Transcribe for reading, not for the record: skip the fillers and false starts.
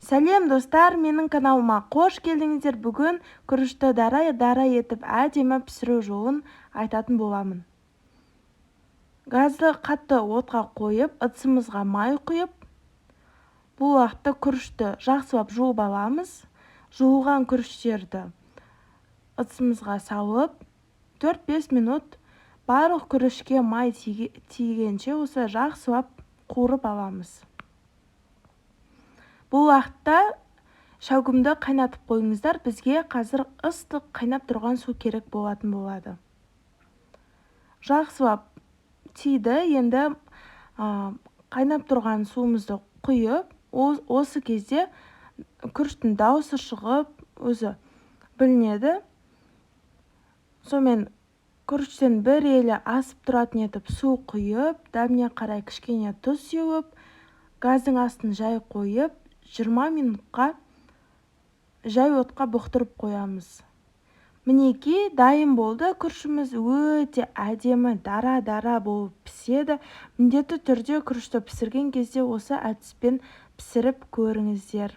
Сәлем достар, менің каналыма қош келдіңіздер. Бүгін күрішті дара етіп әдемі пісіру жолын айтатын боламын. Газды қатты отқа қойып, ыдысымызға май құйып, бұл уақытта күрішті жақсылап жуып аламыз. Жуылған күріштерді ыдысымызға салып, 4-5 минут барлық күрішке май тигенше осы жақсылап қуырып аламыз. Бұл уақытта шәугімді қайнатып қойыңыздар. Бізге қазір ыстық қайнап тұрған су керек болатын болады. Жақсылап тиді. Енді қайнап тұрған суымызды құйып, осы кезде күріштің дауысы шығып, өзі білінеді. Сонымен күріштен бір елі асып тұратын етіп су құйып, дәміне қарай кішкене тұз сеуіп, газдың астын жай қойып, 20 минутқа жай отқа бұқтырып қоямыз. Мінекей, дайын болды. Күрішіміз өте әдемі, дара болып піседі. Міндетті түрде күрішті пісірген кезде осы әдіспен пісіріп көріңіздер.